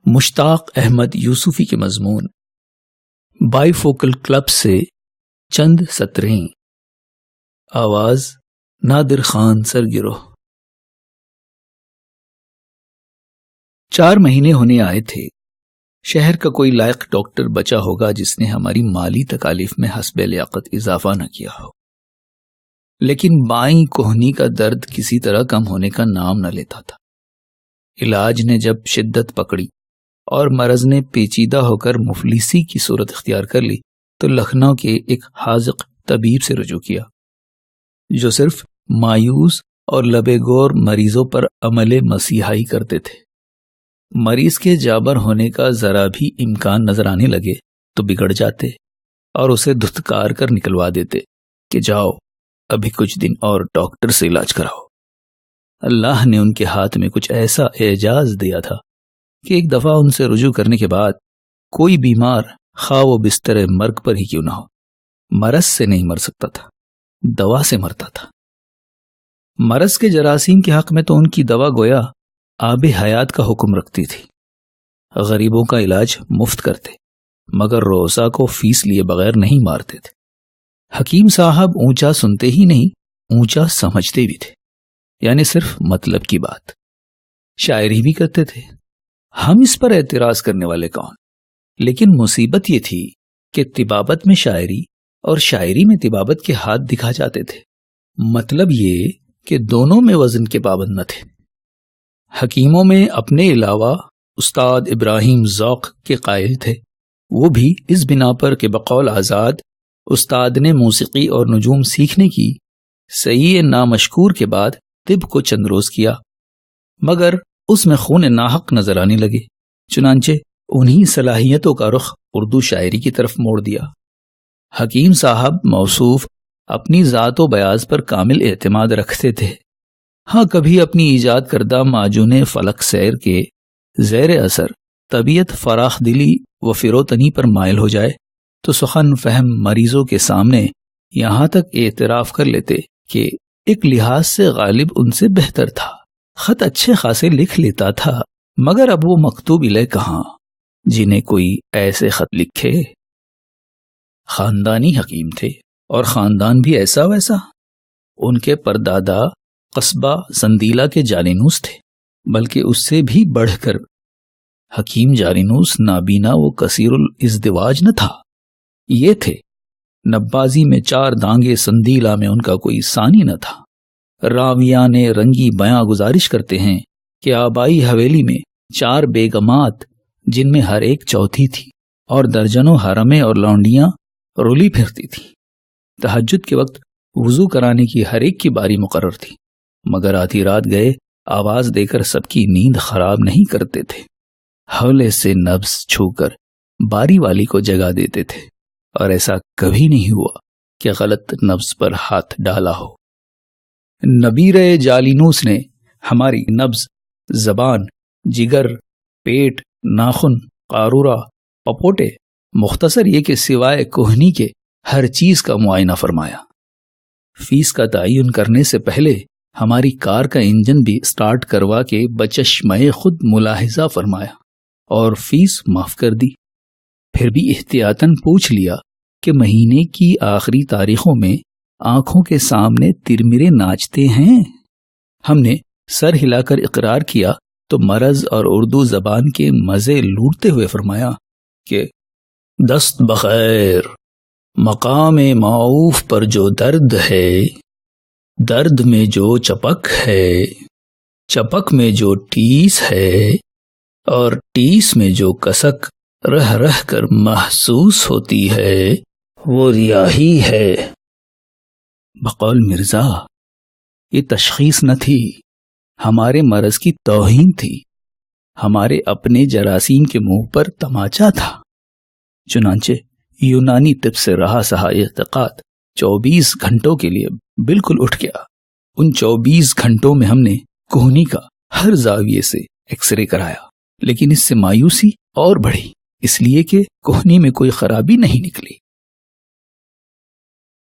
مشتاق احمد یوسفی کے مضمون by focal club سے چند سطریں. آواز نادر خان سرگرو. 4 مہینے ہونے آئے تھے. شہر کا کوئی لائق ڈاکٹر بچا ہوگا جس نے ہماری مالی تکالیف میں حسب لیاقت اضافہ نہ کیا ہو، لیکن بائیں کوہنی کا درد کسی طرح کم ہونے کا نام نہ لیتا تھا. علاج نے جب شدت پکڑی اور مرض نے پیچیدہ ہو کر مفلسی کی صورت اختیار کر لی تو لکھنؤ کے ایک حاذق طبیب سے رجوع کیا جو صرف مایوس اور لبے گور مریضوں پر عمل مسیحائی کرتے تھے. مریض کے جابر ہونے کا ذرا بھی امکان نظر آنے لگے تو بگڑ جاتے اور اسے دھتکار کر نکلوا دیتے کہ جاؤ ابھی کچھ دن اور ڈاکٹر سے علاج کراؤ. اللہ نے ان کے ہاتھ میں کچھ ایسا اعجاز دیا تھا کہ ایک دفعہ ان سے رجوع کرنے کے بعد کوئی بیمار خواہ و بستر مرگ پر ہی کیوں نہ ہو مرض سے نہیں مر سکتا تھا، دوا سے مرتا تھا. مرض کے جراثیم کے حق میں تو ان کی دوا گویا آب حیات کا حکم رکھتی تھی. غریبوں کا علاج مفت کرتے مگر روزہ کو فیس لیے بغیر نہیں مارتے تھے. حکیم صاحب اونچا سنتے ہی نہیں اونچا سمجھتے بھی تھے، یعنی صرف مطلب کی بات. شاعری بھی کرتے تھے. ہم اس پر اعتراض کرنے والے کون؟ لیکن مصیبت یہ تھی کہ طبابت میں شاعری اور شاعری میں طبابت کے ہاتھ دکھا جاتے تھے. مطلب یہ کہ دونوں میں وزن کے پابند نہ تھے. حکیموں میں اپنے علاوہ استاد ابراہیم ذوق کے قائل تھے، وہ بھی اس بنا پر کہ بقول آزاد استاد نے موسیقی اور نجوم سیکھنے کی صحیح نامشکور کے بعد طب کو چند روز کیا، مگر اس میں خون ناحق نظر آنے لگے. چنانچہ انہی صلاحیتوں کا رخ اردو شاعری کی طرف موڑ دیا. حکیم صاحب موصوف اپنی ذات و بیاض پر کامل اعتماد رکھتے تھے. ہاں کبھی اپنی ایجاد کردہ معجون فلک سیر کے زیر اثر طبیعت فراخ دلی و فروتنی پر مائل ہو جائے تو سخن فہم مریضوں کے سامنے یہاں تک اعتراف کر لیتے کہ ایک لحاظ سے غالب ان سے بہتر تھا، خط اچھے خاصے لکھ لیتا تھا، مگر اب وہ مکتوب الہ کہاں جنہیں کوئی ایسے خط لکھے. خاندانی حکیم تھے اور خاندان بھی ایسا ویسا. ان کے پردادا قصبہ زندیلہ کے جالینوس تھے، بلکہ اس سے بھی بڑھ کر. حکیم جالینوس نابینا و کثیر الازدواج نہ تھا، یہ تھے نبازی میں 4 دانگے سندیلہ میں ان کا کوئی ثانی نہ تھا. راویان رنگی بیاں گزارش کرتے ہیں کہ آبائی حویلی میں 4 بیگمات جن میں ہر ایک چوتھی تھی اور درجنوں حرمیں اور لونڈیاں رولی پھرتی تھی. تہجد کے وقت وضو کرانے کی ہر ایک کی باری مقرر تھی، مگر آدھی رات گئے آواز دے کر سب کی نیند خراب نہیں کرتے تھے. حولے سے نبض چھو کر باری والی کو جگا دیتے تھے اور ایسا کبھی نہیں ہوا کہ غلط نبض پر ہاتھ ڈالا ہو. نبیر جالینوس نے ہماری نبض، زبان، جگر، پیٹ، ناخن، قارورہ، پپوٹے، مختصر یہ کہ سوائے کوہنی کے ہر چیز کا معائنہ فرمایا. فیس کا تعین کرنے سے پہلے ہماری کار کا انجن بھی سٹارٹ کروا کے بچشمے خود ملاحظہ فرمایا اور فیس معاف کر دی. پھر بھی احتیاطاً پوچھ لیا کہ مہینے کی آخری تاریخوں میں آنکھوں کے سامنے ترمرے ناچتے ہیں. ہم نے سر ہلا کر اقرار کیا تو مرض اور اردو زبان کے مزے لوٹتے ہوئے فرمایا کہ دست بخیر، مقام معوف پر جو درد ہے، درد میں جو چپک ہے، چپک میں جو ٹیس ہے، اور ٹیس میں جو کسک رہ رہ کر محسوس ہوتی ہے وہ ریاحی ہے. بقول مرزا یہ تشخیص نہ تھی، ہمارے مرض کی توہین تھی، ہمارے اپنے جراثیم کے منہ پر تماچا تھا. چنانچہ یونانی طب سے رہا سہا اعتقاد 24 گھنٹوں کے لیے بالکل اٹھ گیا. ان 24 گھنٹوں میں ہم نے کوہنی کا ہر زاویے سے ایکس رے کرایا، لیکن اس سے مایوسی اور بڑھی، اس لیے کہ کوہنی میں کوئی خرابی نہیں نکلی.